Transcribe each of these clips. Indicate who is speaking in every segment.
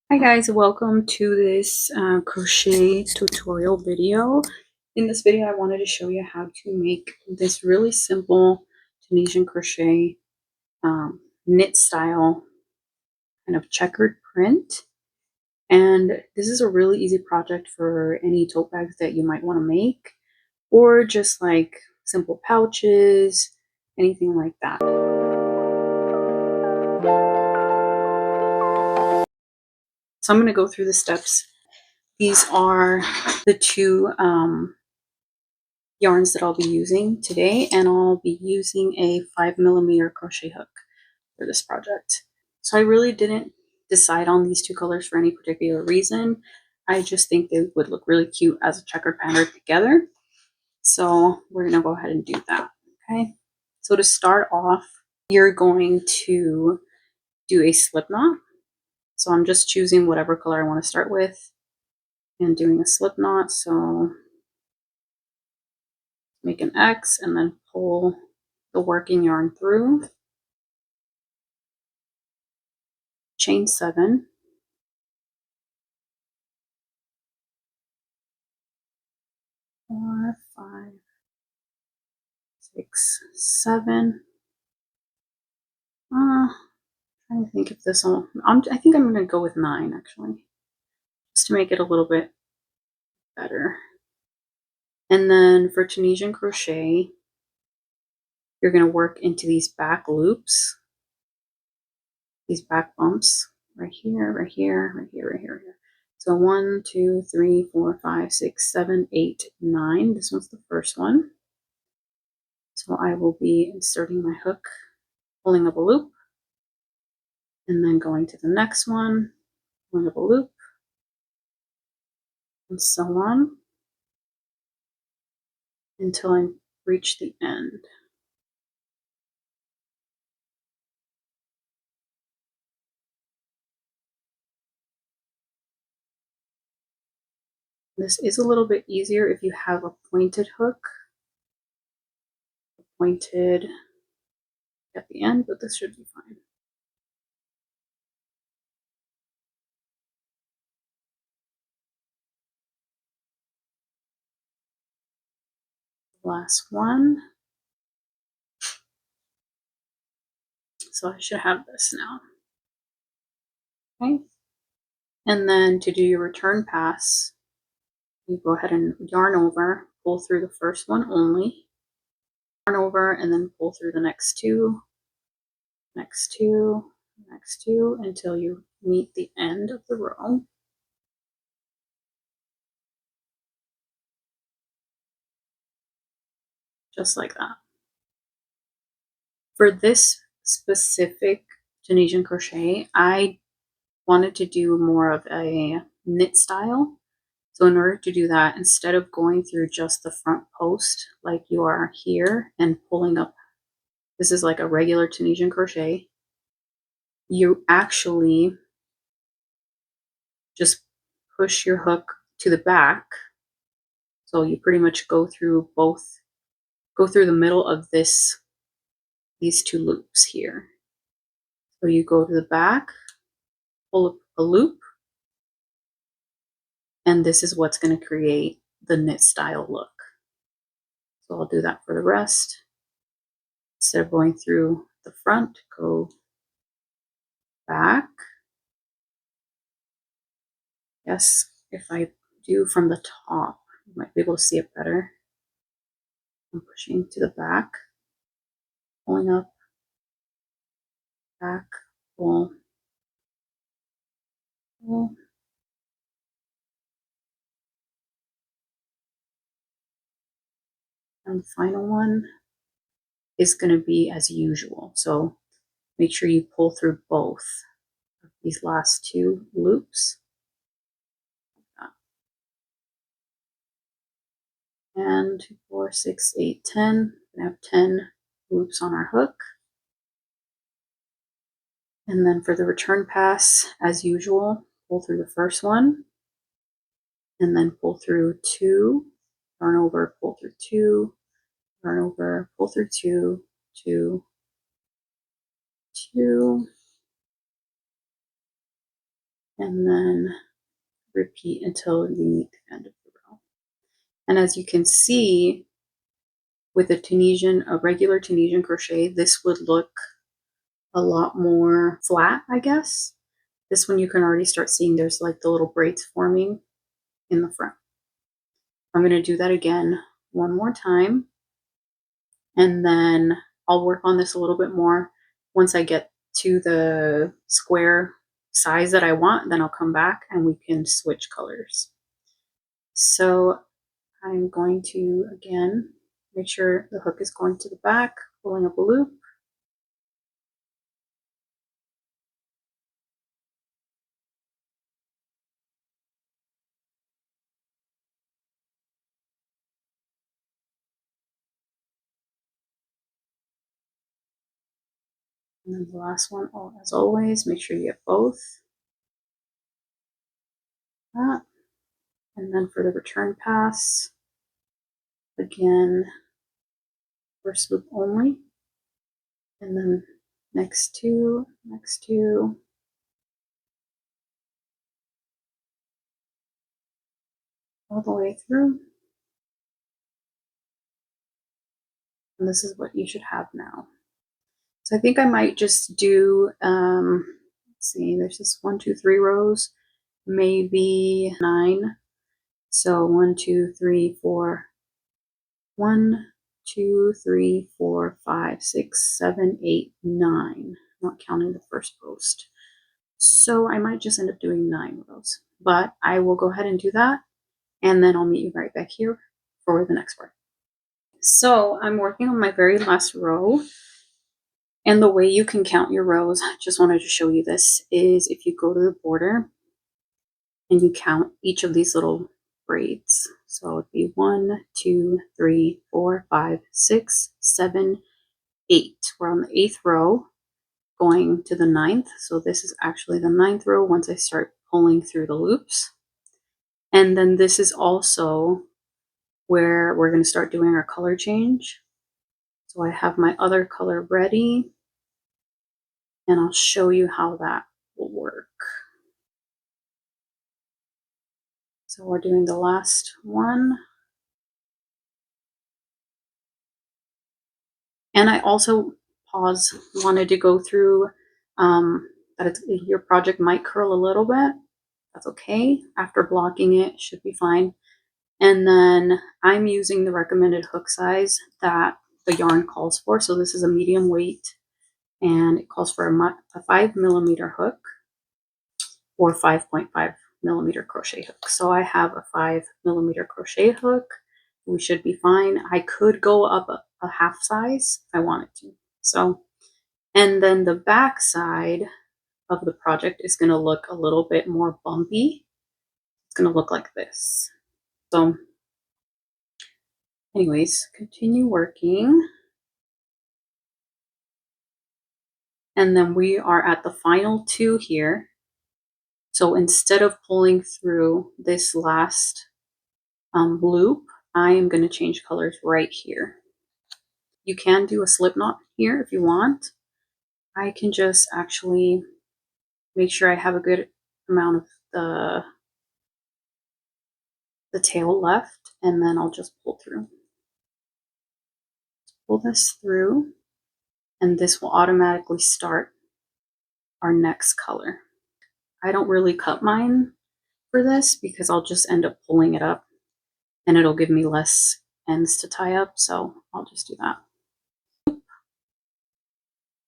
Speaker 1: Hi guys, welcome to this crochet tutorial video. In this video I wanted to show you how to make this really simple Tunisian crochet knit style kind of checkered print. And this is a really easy project for any tote bags that you might want to make, or just like simple pouches, anything like that. So I'm going to go through the steps. These are the two yarns that I'll be using today, and I'll be using a 5mm crochet hook for this project. So I really didn't decide on these two colors for any particular reason. I just think they would look really cute as a checkered pattern together. So we're gonna go ahead and do that, okay? So to start off, you're going to do a slip knot. So I'm just choosing whatever color I want to start with and doing a slip knot. So make an X and then pull the working yarn through, chain 7, 4, 5, 6, 7. Trying to think if this will. I think I'm going to go with 9 actually, just to make it a little bit better. And then for Tunisian crochet, you're going to work into these back loops, these back bumps, right here, right here, right here, right here, right here. So 1, 2, 3, 4, 5, 6, 7, 8, 9. This one's the first one. So I will be inserting my hook, pulling up a loop, and then going to the next one, pulling up a loop, and so on until I reach the end. This is a little bit easier if you have a pointed hook, pointed at the end, but this should be fine. Last one. So I should have this now. Okay. And then to do your return pass, you go ahead and yarn over, pull through the first one only, yarn over, and then pull through the next two, next two, next two, until you meet the end of the row. Just like that. For this specific Tunisian crochet, I wanted to do more of a knit style. So in order to do that, instead of going through just the front post like you are here and pulling up, this is like a regular Tunisian crochet, you actually just push your hook to the back. So you pretty much go through the middle of these two loops here. So you go to the back, pull up a loop, and this is what's going to create the knit style look. So I'll do that for the rest. Instead of going through the front, go back. Yes, if I do from the top, you might be able to see it better. I'm pushing to the back, pulling up, back, pull, pull. And the final one is going to be as usual. So make sure you pull through both of these last two loops. And 2, 4, 6, 8, 10. We have 10 loops on our hook. And then for the return pass, as usual, pull through the first one, and then pull through 2, yarn over, pull through 2, yarn over, pull through 2, 2, 2, and then repeat until you meet the end of the row. And as you can see, with a regular Tunisian crochet, this would look a lot more flat, I guess. This one you can already start seeing there's like the little braids forming in the front. I'm going to do that again one more time, and then I'll work on this a little bit more. Once I get to the square size that I want, then I'll come back and we can switch colors. So I'm going to, again, make sure the hook is going to the back, pulling up a loop. And then the last one, as always, make sure you get both. That. And then for the return pass, again, first loop only. And then next two, all the way through. And this is what you should have now. So I think I might just do, let's see, there's this 1, 2, 3 rows, maybe 9. So 1, 2, 3, 4, 1, 2, 3, 4, 5, 6, 7, 8, 9, not counting the first post. So I might just end up doing 9 rows, but I will go ahead and do that, and then I'll meet you right back here for the next part. So I'm working on my very last row. And the way you can count your rows, just wanted to show you this, is if you go to the border and you count each of these little braids. So it'd be 1, 2, 3, 4, 5, 6, 7, 8. We're on the 8th row going to the 9th. So this is actually the 9th row once I start pulling through the loops. And then this is also where we're going to start doing our color change. So I have my other color ready, and I'll show you how that will work. So we're doing the last one. And I also wanted to go through that your project might curl a little bit. That's okay. After blocking it should be fine. And then I'm using the recommended hook size that the yarn calls for. So this is a medium weight, and it calls for a 5mm hook or 5.5mm crochet hook. So I have a 5mm crochet hook. We should be fine. I could go up a half size if I wanted to. So, and then the back side of the project is going to look a little bit more bumpy. It's going to look like this. So anyways, continue working. And then we are at the final 2 here. So instead of pulling through this last loop, I am going to change colors right here. You can do a slip knot here if you want. I can just actually make sure I have a good amount of the tail left, and then I'll just pull through. Pull this through, and this will automatically start our next color. I don't really cut mine for this because I'll just end up pulling it up and it'll give me less ends to tie up, so I'll just do that.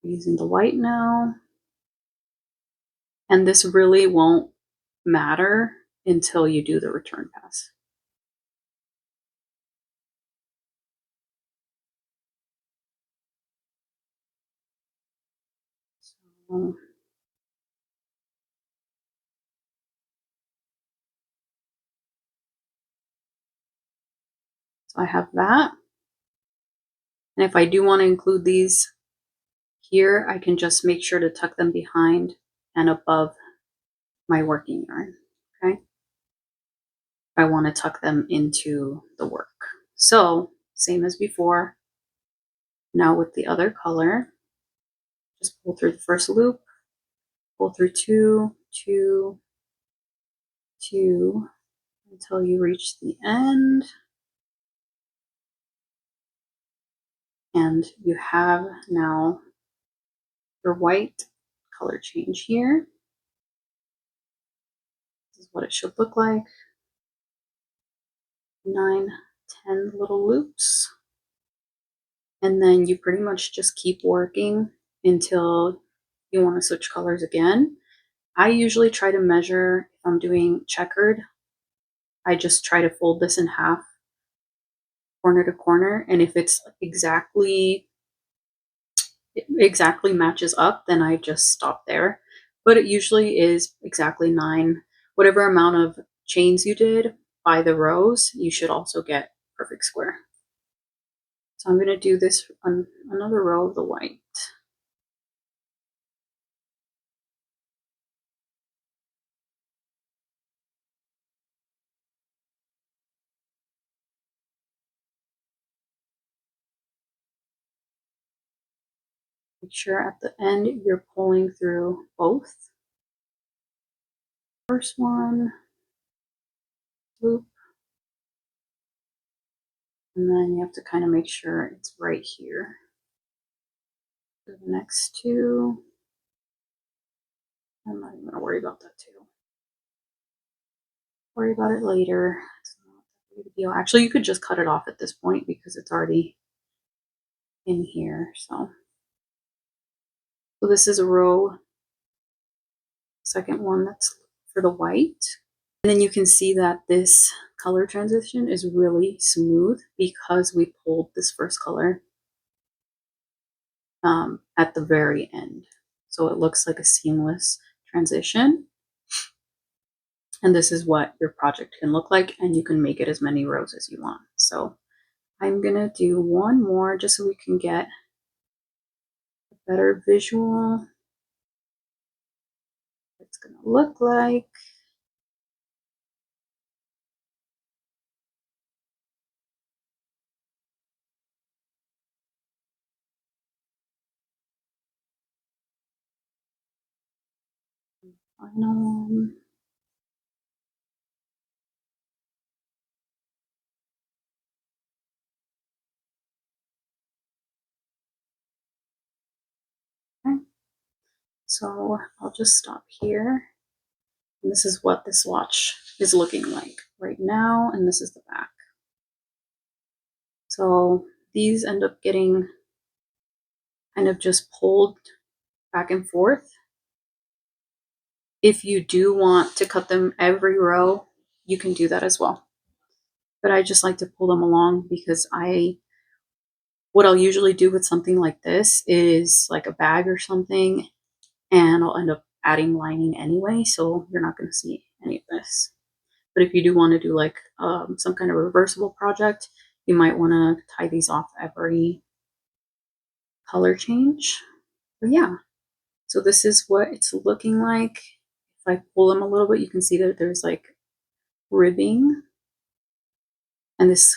Speaker 1: Using the white now. And this really won't matter until you do the return pass. So I have that. And if I do want to include these here, I can just make sure to tuck them behind and above my working yarn, okay? I want to tuck them into the work. So same as before. Now with the other color, just pull through the first loop, pull through 2, 2, 2 until you reach the end. And you have now your white color change here. This is what it should look like. 9, 10 little loops. And then you pretty much just keep working until you want to switch colors again. I usually try to measure, if I'm doing checkered, I just try to fold this in half, corner to corner, and if it's exactly matches up, then I just stop there. But it usually is exactly 9. Whatever amount of chains you did by the rows, you should also get perfect square. So I'm going to do this on another row of the white. Make sure at the end you're pulling through both. First one, loop, and then you have to kind of make sure it's right here. Do the next 2. I'm not even going to worry about that too. Worry about it later. It's not that big a deal. Actually, you could just cut it off at this point because it's already in here. So this is a row, second one that's for the white. And then you can see that this color transition is really smooth because we pulled this first color at the very end. So it looks like a seamless transition. And this is what your project can look like, and you can make it as many rows as you want. So I'm gonna do one more just so we can get a better visual. What it's gonna look like. Final one. Okay. So I'll just stop here. And this is what this watch is looking like right now, and this is the back. So these end up getting kind of just pulled back and forth. If you do want to cut them every row, you can do that as well. But I just like to pull them along because what I'll usually do with something like this is like a bag or something, and I'll end up adding lining anyway, so you're not going to see any of this. But if you do want to do like some kind of reversible project, you might want to tie these off every color change. But yeah, so this is what it's looking like. If I pull them a little bit, you can see that there's like ribbing. And this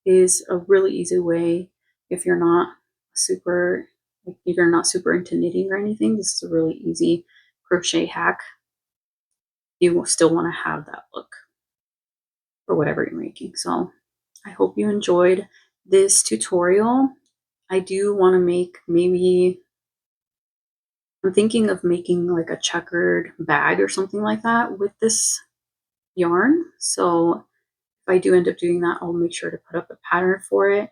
Speaker 1: is a really easy way if you're not super into knitting or anything. This is a really easy crochet hack. You will still want to have that look for whatever you're making. So I hope you enjoyed this tutorial. I do want to make I'm thinking of making like a checkered bag or something like that with this yarn. So if I do end up doing that, I'll make sure to put up a pattern for it.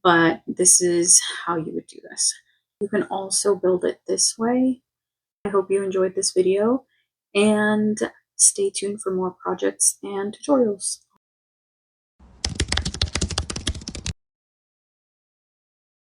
Speaker 1: But this is how you would do this. You can also build it this way. I hope you enjoyed this video, and stay tuned for more projects and tutorials.